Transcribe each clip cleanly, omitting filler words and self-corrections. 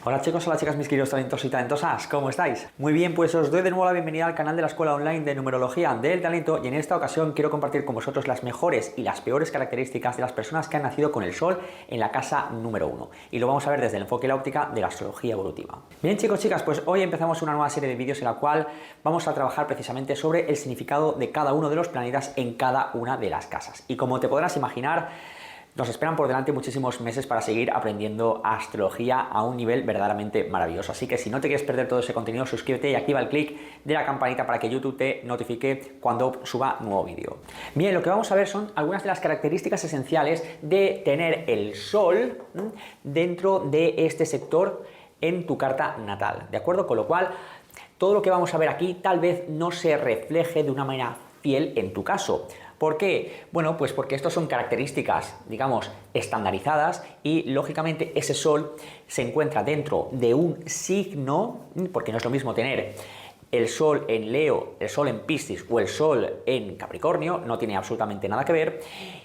Hola chicos, hola chicas, mis queridos talentos y talentosas, ¿cómo estáis? Muy bien, pues os doy de nuevo la bienvenida al canal de la Escuela Online de Numerología del Talento y en esta ocasión quiero compartir con vosotros las mejores y las peores características de las personas que han nacido con el Sol en la casa número 1 y lo vamos a ver desde el enfoque y la óptica de la astrología evolutiva. Bien chicos, chicas, pues hoy empezamos una nueva serie de vídeos en la cual vamos a trabajar precisamente sobre el significado de cada uno de los planetas en cada una de las casas y como te podrás imaginar, nos esperan por delante muchísimos meses para seguir aprendiendo astrología a un nivel verdaderamente maravilloso. Así que si no te quieres perder todo ese contenido, suscríbete y activa el clic de la campanita para que YouTube te notifique cuando suba nuevo vídeo. Bien, lo que vamos a ver son algunas de las características esenciales de tener el Sol dentro de este sector en tu carta natal, ¿de acuerdo? Con lo cual, todo lo que vamos a ver aquí tal vez no se refleje de una manera fiel en tu caso. ¿Por qué? Bueno, pues porque estos son características, digamos, estandarizadas y, lógicamente, ese Sol se encuentra dentro de un signo, porque no es lo mismo tener el Sol en Leo, el Sol en Piscis o el Sol en Capricornio, no tiene absolutamente nada que ver,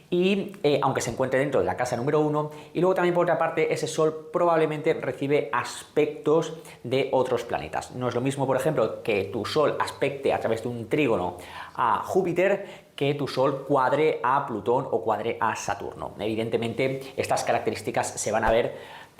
y aunque se encuentre dentro de la casa número 1, y luego también por otra parte ese Sol probablemente recibe aspectos de otros planetas. No es lo mismo, por ejemplo, que tu Sol aspecte a través de un trígono a Júpiter, que tu Sol cuadre a Plutón o cuadre a Saturno. Evidentemente, estas características se van a ver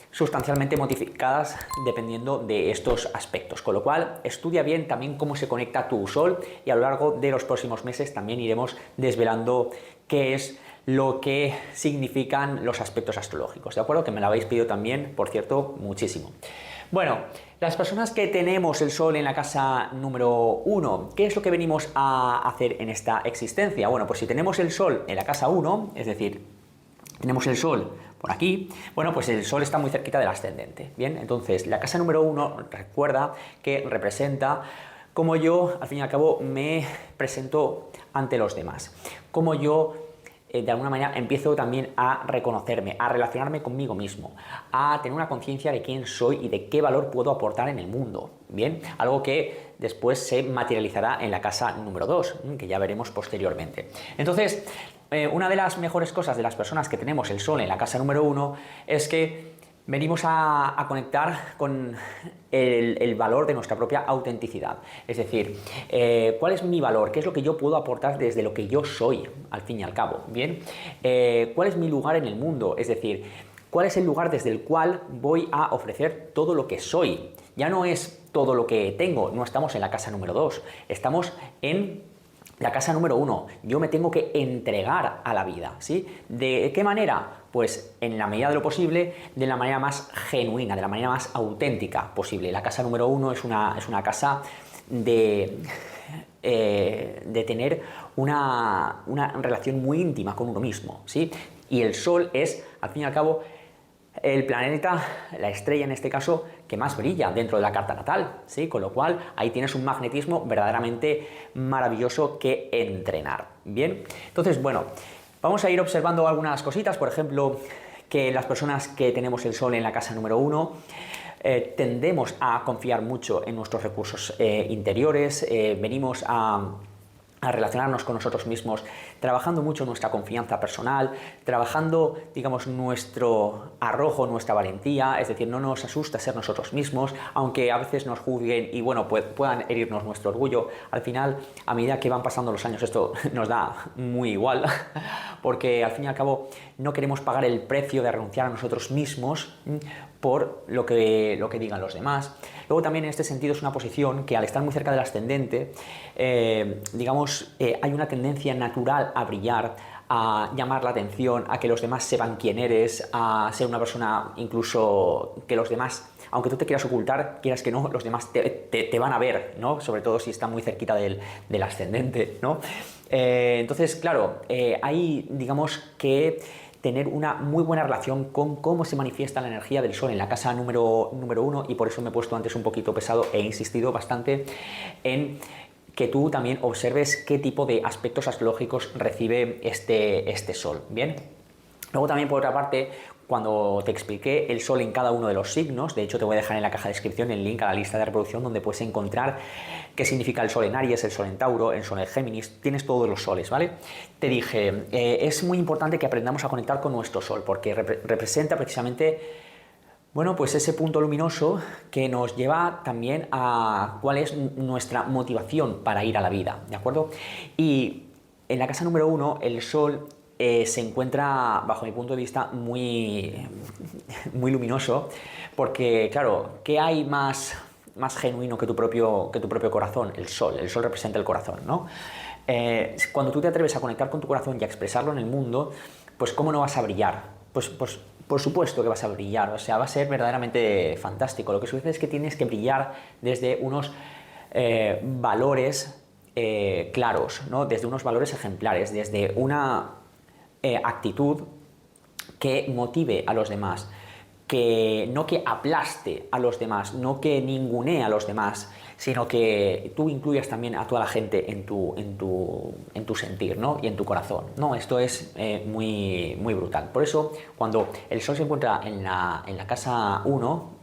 sustancialmente modificadas dependiendo de estos aspectos, con lo cual estudia bien también cómo se conecta tu Sol y a lo largo de los próximos meses también iremos desvelando qué es lo que significan los aspectos astrológicos, ¿de acuerdo? Que me lo habéis pedido también, por cierto, muchísimo. Bueno, las personas que tenemos el Sol en la casa número 1, ¿qué es lo que venimos a hacer en esta existencia? Bueno, pues si tenemos el Sol en la casa 1, es decir, tenemos el Sol por aquí, bueno, pues el Sol está muy cerquita del ascendente, ¿bien? Entonces, la casa número 1, recuerda que representa cómo yo, al fin y al cabo, me presento ante los demás, cómo yo de alguna manera empiezo también a reconocerme, a relacionarme conmigo mismo, a tener una conciencia de quién soy y de qué valor puedo aportar en el mundo, ¿bien? Algo que después se materializará en la casa número 2, que ya veremos posteriormente. Entonces, una de las mejores cosas de las personas que tenemos el Sol en la casa número 1 es que venimos a conectar con el valor de nuestra propia autenticidad. Es decir, ¿cuál es mi valor? ¿Qué es lo que yo puedo aportar desde lo que yo soy, al fin y al cabo? ¿Bien? ¿Cuál es mi lugar en el mundo? Es decir, ¿cuál es el lugar desde el cual voy a ofrecer todo lo que soy? Ya no es todo lo que tengo, no estamos en la casa número 2, estamos en la casa número 1, yo me tengo que entregar a la vida, ¿sí? ¿De qué manera? Pues en la medida de lo posible, de la manera más genuina, de la manera más auténtica posible. La casa número 1 es una casa de tener una relación muy íntima con uno mismo, ¿sí? Y el Sol es, al fin y al cabo, el planeta, la estrella en este caso, que más brilla dentro de la carta natal, ¿sí? Con lo cual ahí tienes un magnetismo verdaderamente maravilloso que entrenar, ¿bien? Entonces, bueno, vamos a ir observando algunas cositas, por ejemplo, que las personas que tenemos el Sol en la casa número 1 tendemos a confiar mucho en nuestros recursos interiores, venimos a relacionarnos con nosotros mismos, trabajando mucho nuestra confianza personal, trabajando, digamos, nuestro arrojo, nuestra valentía, es decir, no nos asusta ser nosotros mismos, aunque a veces nos juzguen y, bueno, pues puedan herirnos nuestro orgullo. Al final, a medida que van pasando los años, esto nos da muy igual, porque al fin y al cabo no queremos pagar el precio de renunciar a nosotros mismos por lo que digan los demás. Luego también en este sentido es una posición que al estar muy cerca del ascendente, digamos, hay una tendencia natural a brillar, a llamar la atención, a que los demás sepan quién eres, a ser una persona incluso que los demás, aunque tú te quieras ocultar, quieras que no, los demás te van a ver, ¿no? Sobre todo si está muy cerquita del ascendente, ¿no? Entonces, claro, hay, digamos, que tener una muy buena relación con cómo se manifiesta la energía del Sol en la casa número 1 y por eso me he puesto antes un poquito pesado e he insistido bastante en que tú también observes qué tipo de aspectos astrológicos recibe este Sol, ¿bien? Luego también, por otra parte, cuando te expliqué el Sol en cada uno de los signos, de hecho te voy a dejar en la caja de descripción el link a la lista de reproducción donde puedes encontrar qué significa el Sol en Aries, el Sol en Tauro, el Sol en Géminis, tienes todos los soles, ¿vale? Te dije, es muy importante que aprendamos a conectar con nuestro Sol porque representa precisamente Bueno, pues ese punto luminoso que nos lleva también a cuál es nuestra motivación para ir a la vida, ¿de acuerdo? Y en la casa número 1, el Sol se encuentra, bajo mi punto de vista, muy luminoso, porque, claro, ¿qué hay más genuino que tu propio corazón? El Sol representa el corazón, ¿no? Cuando tú te atreves a conectar con tu corazón y a expresarlo en el mundo, pues ¿cómo no vas a brillar? Pues por supuesto que vas a brillar, o sea, va a ser verdaderamente fantástico. Lo que sucede es que tienes que brillar desde unos valores claros, ¿no? Desde unos valores ejemplares, desde una actitud que motive a los demás, no que aplaste a los demás, no que ningunee a los demás, sino que tú incluyas también a toda la gente en tu sentir, ¿no? Y en tu corazón, ¿no? Esto es muy brutal. Por eso, cuando el Sol se encuentra en la casa 1,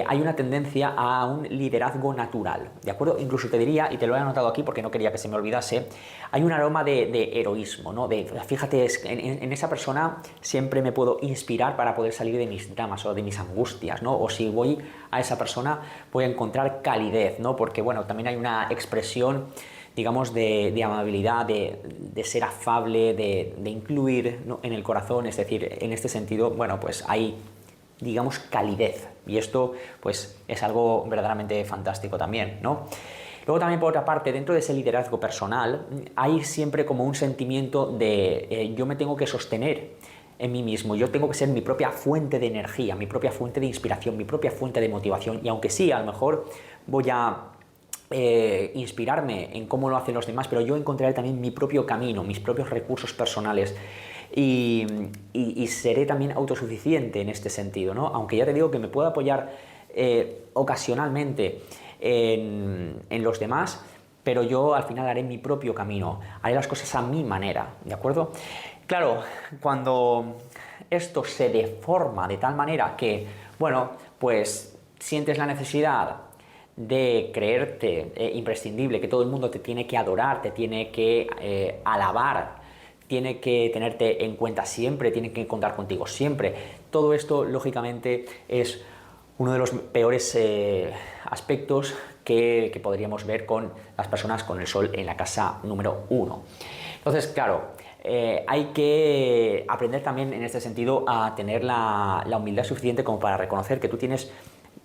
hay una tendencia a un liderazgo natural, ¿de acuerdo? Incluso te diría, y te lo he anotado aquí porque no quería que se me olvidase, hay un aroma de heroísmo, ¿no? Fíjate, en esa persona siempre me puedo inspirar para poder salir de mis dramas o de mis angustias, ¿no? O si voy a esa persona voy a encontrar calidez, ¿no? Porque, bueno, también hay una expresión, digamos, de amabilidad, de ser afable, de incluir, ¿no?, en el corazón, es decir, en este sentido, bueno, pues hay, digamos, calidez, y esto pues es algo verdaderamente fantástico también, ¿no? Luego también, por otra parte, dentro de ese liderazgo personal hay siempre como un sentimiento de yo me tengo que sostener en mí mismo, yo tengo que ser mi propia fuente de energía, mi propia fuente de inspiración, mi propia fuente de motivación, y aunque sí, a lo mejor voy a inspirarme en cómo lo hacen los demás, pero yo encontraré también mi propio camino, mis propios recursos personales, y seré también autosuficiente en este sentido, ¿no? Aunque ya te digo que me puedo apoyar ocasionalmente en los demás, pero yo al final haré mi propio camino, haré las cosas a mi manera, ¿de acuerdo? Claro, cuando esto se deforma de tal manera que, bueno, pues sientes la necesidad de creerte imprescindible, que todo el mundo te tiene que adorar, te tiene que alabar, tiene que tenerte en cuenta siempre, tiene que contar contigo siempre. Todo esto, lógicamente, es uno de los peores aspectos que podríamos ver con las personas con el Sol en la casa número 1. Entonces, claro, hay que aprender también en este sentido a tener la humildad suficiente como para reconocer que tú tienes,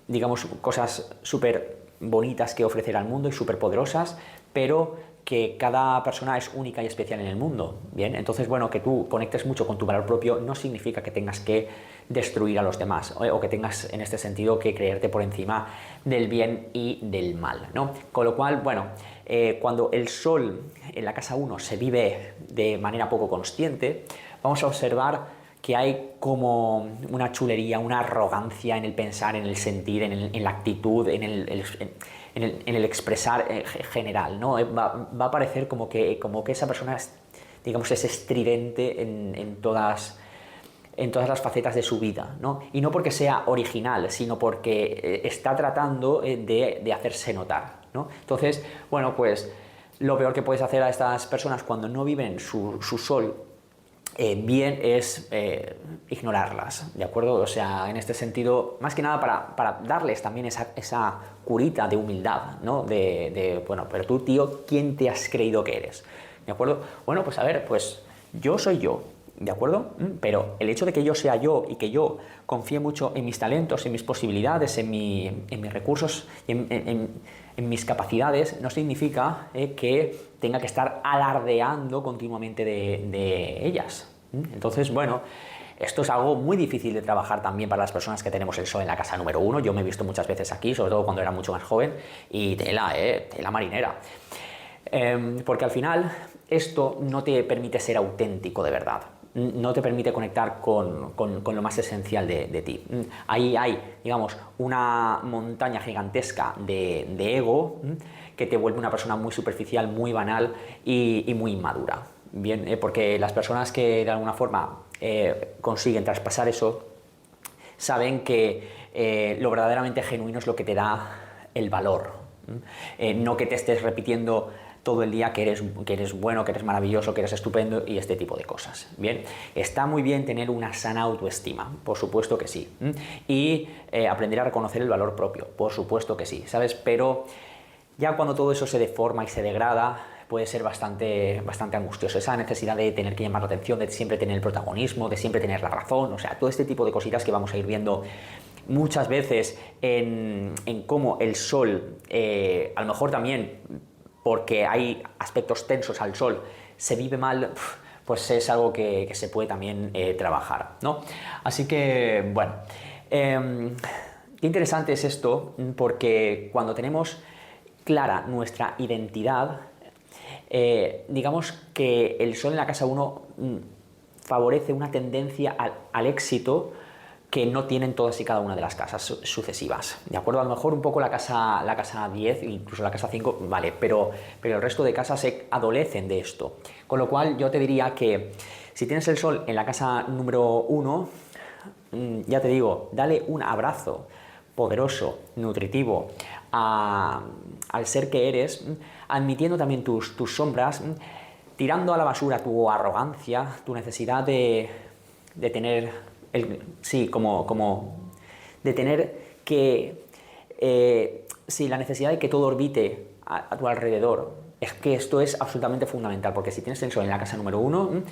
digamos, cosas súper bonitas que ofrecer al mundo y súper poderosas, pero que cada persona es única y especial en el mundo, ¿bien? Entonces, bueno, que tú conectes mucho con tu valor propio no significa que tengas que destruir a los demás, o que tengas, en este sentido, que creerte por encima del bien y del mal, ¿no? Con lo cual, bueno, cuando el Sol en la casa 1 se vive de manera poco consciente, vamos a observar que hay como una chulería, una arrogancia en el pensar, en el sentir, en la actitud, en el expresar general, ¿no? Va a parecer como que esa persona es, digamos, es estridente en todas las facetas de su vida, ¿no? Y no porque sea original, sino porque está tratando de hacerse notar, ¿no? Entonces, bueno, pues lo peor que puedes hacer a estas personas cuando no viven su Sol bien es ignorarlas, ¿de acuerdo? O sea, en este sentido, más que nada para darles también esa curita de humildad, ¿no? Bueno, pero tú, tío, ¿quién te has creído que eres? ¿De acuerdo? Bueno, pues a ver, pues yo soy yo, ¿de acuerdo? Pero el hecho de que yo sea yo y que yo confíe mucho en mis talentos, en mis posibilidades, en mis recursos, en mis capacidades, no significa que tenga que estar alardeando continuamente de ellas. Entonces, bueno, esto es algo muy difícil de trabajar también para las personas que tenemos el Sol en la casa número 1. Yo me he visto muchas veces aquí, sobre todo cuando era mucho más joven, y tela marinera. Porque al final esto no te permite ser auténtico de verdad, no te permite conectar con lo más esencial de ti. Ahí hay, digamos, una montaña gigantesca de ego que te vuelve una persona muy superficial, muy banal y muy inmadura. Bien, porque las personas que de alguna forma consiguen traspasar eso saben que lo verdaderamente genuino es lo que te da el valor. No que te estés repitiendo todo el día que eres bueno, que eres maravilloso, que eres estupendo y este tipo de cosas. Bien, está muy bien tener una sana autoestima, por supuesto que sí. Y aprender a reconocer el valor propio, por supuesto que sí, ¿sabes? Pero ya cuando todo eso se deforma y se degrada, puede ser bastante angustioso. Esa necesidad de tener que llamar la atención, de siempre tener el protagonismo, de siempre tener la razón, o sea, todo este tipo de cositas que vamos a ir viendo muchas veces en cómo el sol, a lo mejor también porque hay aspectos tensos al sol, se vive mal, pues es algo que se puede también trabajar, ¿no? Así que, bueno, qué interesante es esto, porque cuando tenemos clara nuestra identidad, digamos que el sol en la casa 1 favorece una tendencia al éxito que no tienen todas y cada una de las casas sucesivas. ¿De acuerdo? A lo mejor un poco la casa 10, incluso la casa 5, vale, pero el resto de casas adolecen de esto. Con lo cual yo te diría que si tienes el sol en la casa número 1, ya te digo, dale un abrazo poderoso, nutritivo al ser que eres, admitiendo también tus sombras, tirando a la basura tu arrogancia, tu necesidad de tener, de tener que, la necesidad de que todo orbite a tu alrededor. Es que esto es absolutamente fundamental, porque si tienes el sol en la casa número 1,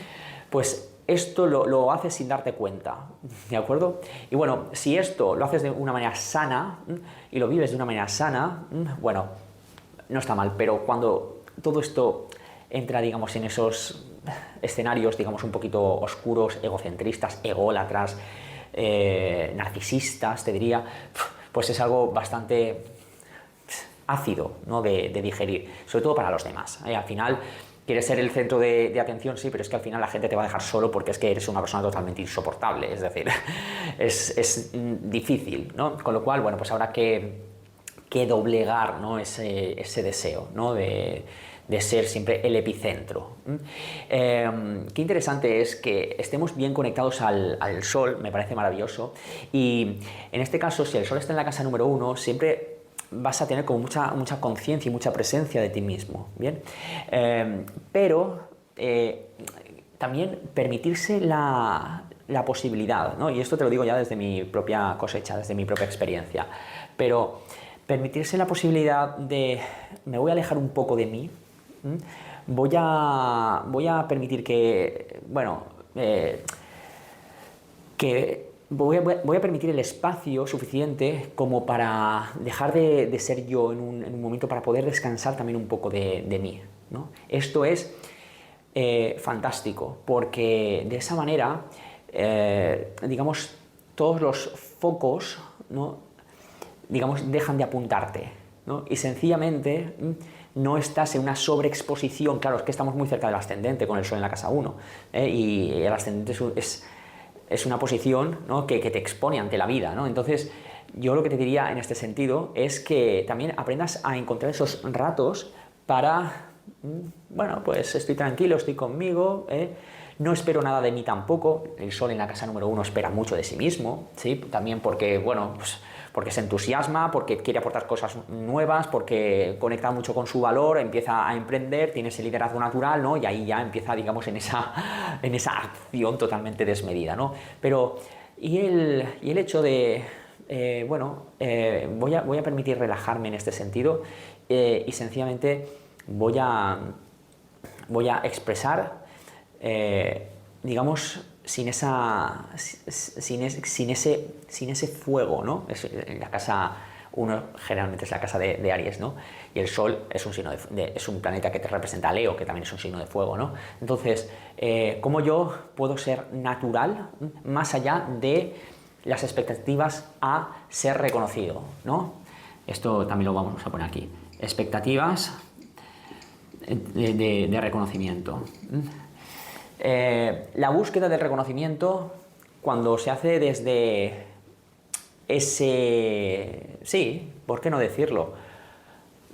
pues esto lo haces sin darte cuenta, ¿de acuerdo? Y bueno, si esto lo haces de una manera sana y lo vives de una manera sana, bueno, no está mal, pero cuando todo esto entra, digamos, en esos escenarios, digamos, un poquito oscuros, egocentristas, ególatras, narcisistas, te diría, pues es algo bastante ácido, ¿no?, de digerir, sobre todo para los demás. Al final quieres ser el centro de atención, sí, pero es que al final la gente te va a dejar solo porque es que eres una persona totalmente insoportable, es decir, es difícil, ¿no? Con lo cual, bueno, pues habrá que doblegar, ¿no?, ese deseo, ¿no?, de ser siempre el epicentro. Qué interesante es que estemos bien conectados al sol, me parece maravilloso, y en este caso, si el sol está en la casa número 1, siempre vas a tener como mucha conciencia y mucha presencia de ti mismo, ¿bien? Pero también permitirse la posibilidad, ¿no? Y esto te lo digo ya desde mi propia cosecha, desde mi propia experiencia, pero permitirse la posibilidad de me voy a alejar un poco de mí, voy a permitir que, bueno, que voy a permitir el espacio suficiente como para dejar de ser yo en un momento, para poder descansar también un poco de mí, ¿no? Esto es fantástico, porque de esa manera, digamos, todos los focos, ¿no?, digamos, dejan de apuntarte, ¿no? Y sencillamente no estás en una sobreexposición. Claro, es que estamos muy cerca del ascendente con el sol en la casa 1, y el ascendente es una posición, ¿no?, que te expone ante la vida, ¿no? Entonces, yo lo que te diría en este sentido es que también aprendas a encontrar esos ratos para, bueno, pues estoy tranquilo, estoy conmigo, no espero nada de mí tampoco. El sol en la casa número 1 espera mucho de sí mismo, ¿sí? También porque, bueno, pues porque se entusiasma, porque quiere aportar cosas nuevas, porque conecta mucho con su valor, empieza a emprender, tiene ese liderazgo natural, ¿no? Y ahí ya empieza, digamos, en esa acción totalmente desmedida, ¿no? Pero, y el hecho de, bueno, voy a permitir relajarme en este sentido, y sencillamente voy a expresar, digamos, sin ese fuego, ¿no? En la casa 1 generalmente es la casa de Aries, ¿no? Y el Sol es un signo es un planeta que te representa a Leo, que también es un signo de fuego, ¿no? Entonces, ¿cómo yo puedo ser natural más allá de las expectativas a ser reconocido, ¿no? Esto también lo vamos a poner aquí. Expectativas de reconocimiento. La búsqueda del reconocimiento, cuando se hace desde ese, sí, ¿por qué no decirlo?,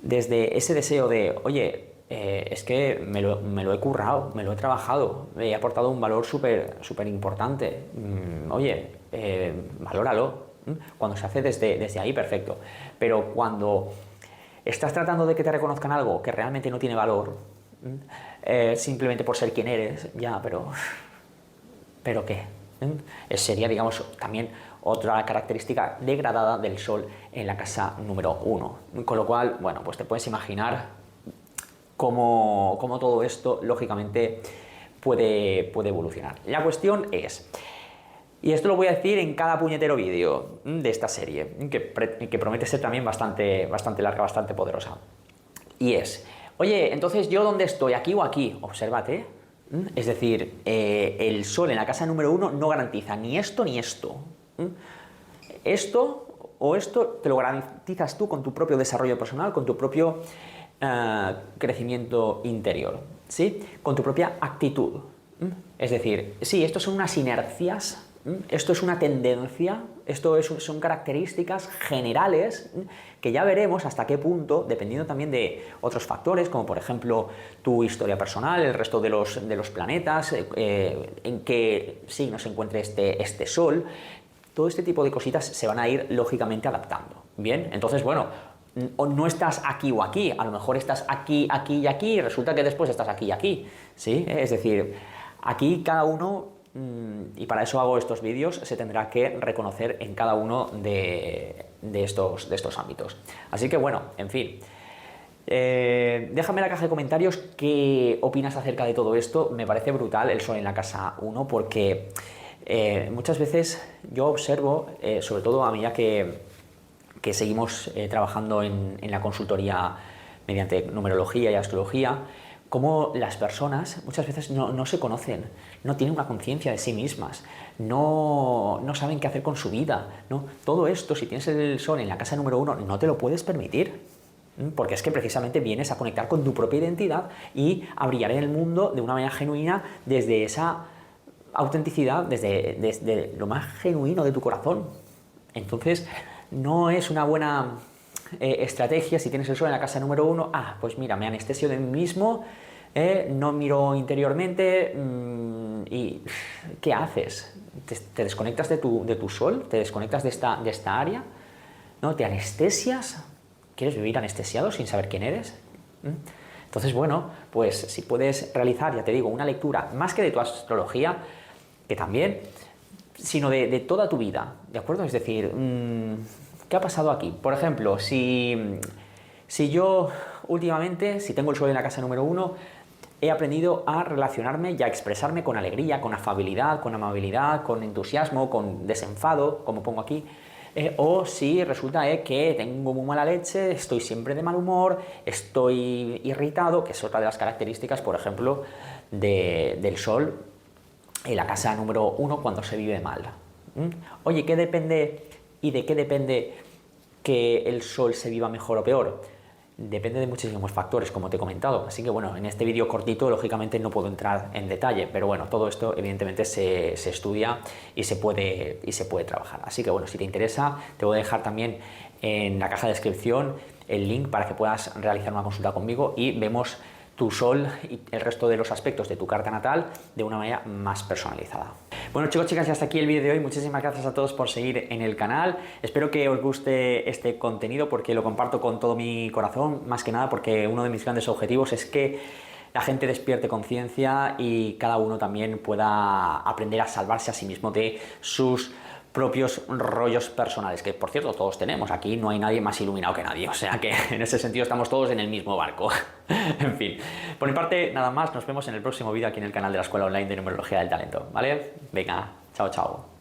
desde ese deseo de, oye, es que me lo he currado, me lo he trabajado, he aportado un valor súper importante, oye, valóralo. Cuando se hace desde ahí, perfecto, pero cuando ¿Estás tratando de que te reconozcan algo que realmente no tiene valor? Simplemente por ser quien eres, ya, ¿pero qué? Sería, digamos, también otra característica degradada del Sol en la casa número 1. Con lo cual, bueno, pues te puedes imaginar cómo todo esto, lógicamente, puede evolucionar. La cuestión es, y esto lo voy a decir en cada puñetero vídeo de esta serie, que promete ser también bastante larga, bastante poderosa. Y es, oye, entonces, ¿yo dónde estoy? ¿Aquí o aquí? Obsérvate. Es decir, el Sol en la casa número 1 no garantiza ni esto ni esto. Esto o esto te lo garantizas tú con tu propio desarrollo personal, con tu propio crecimiento interior, ¿sí? Con tu propia actitud. Es decir, sí, estos son unas inercias, esto es una tendencia, son características generales que ya veremos hasta qué punto, dependiendo también de otros factores, como por ejemplo tu historia personal, el resto de los planetas, en qué signo se encuentre este Sol. Todo este tipo de cositas se van a ir lógicamente adaptando. Bien, entonces, bueno, no estás aquí o aquí, a lo mejor estás aquí, aquí y aquí, y resulta que después estás aquí y aquí, ¿sí? Es decir, aquí cada uno, y para eso hago estos vídeos, se tendrá que reconocer en cada uno de estos ámbitos. Así que bueno, en fin. Déjame en la caja de comentarios qué opinas acerca de todo esto. Me parece brutal el Sol en la casa 1 porque muchas veces yo observo, sobre todo a medida que seguimos trabajando en la consultoría mediante numerología y astrología, cómo las personas muchas veces no se conocen, no tienen una conciencia de sí mismas, no saben qué hacer con su vida, ¿no? Todo esto, si tienes el Sol en la casa número 1, no te lo puedes permitir, porque es que precisamente vienes a conectar con tu propia identidad y a brillar en el mundo de una manera genuina desde esa autenticidad, desde lo más genuino de tu corazón. Entonces, no es una buena estrategia si tienes el Sol en la casa número 1, pues mira, me anestesio de mí mismo, no miro interiormente, y ¿qué haces? ¿Te desconectas de tu Sol? ¿Te desconectas de esta área? ¿No? ¿Te anestesias? ¿Quieres vivir anestesiado sin saber quién eres? Entonces, bueno, pues si puedes realizar, ya te digo, una lectura más que de tu astrología, que también, sino de toda tu vida, ¿de acuerdo? Es decir, ¿qué ha pasado aquí? Por ejemplo, si yo últimamente, si tengo el Sol en la casa número 1, he aprendido a relacionarme y a expresarme con alegría, con afabilidad, con amabilidad, con entusiasmo, con desenfado, como pongo aquí, o si resulta que tengo muy mala leche, estoy siempre de mal humor, estoy irritado, que es otra de las características, por ejemplo, del Sol en la casa número 1 cuando se vive mal. Oye, ¿qué depende y de qué depende que el Sol se viva mejor o peor? Depende de muchísimos factores, como te he comentado. Así que bueno, en este vídeo cortito, lógicamente no puedo entrar en detalle, pero bueno, todo esto evidentemente se estudia y se puede trabajar. Así que bueno, si te interesa, te voy a dejar también en la caja de descripción el link para que puedas realizar una consulta conmigo y vemos tu Sol y el resto de los aspectos de tu carta natal de una manera más personalizada. Bueno, chicos, chicas, y hasta aquí el vídeo de hoy. Muchísimas gracias a todos por seguir en el canal. Espero que os guste este contenido porque lo comparto con todo mi corazón, más que nada porque uno de mis grandes objetivos es que la gente despierte conciencia y cada uno también pueda aprender a salvarse a sí mismo de sus propios rollos personales, que por cierto todos tenemos, aquí no hay nadie más iluminado que nadie, o sea que en ese sentido estamos todos en el mismo barco. En fin, por mi parte nada más, nos vemos en el próximo vídeo aquí en el canal de la Escuela Online de Numerología del Talento, ¿vale? Venga, chao, chao.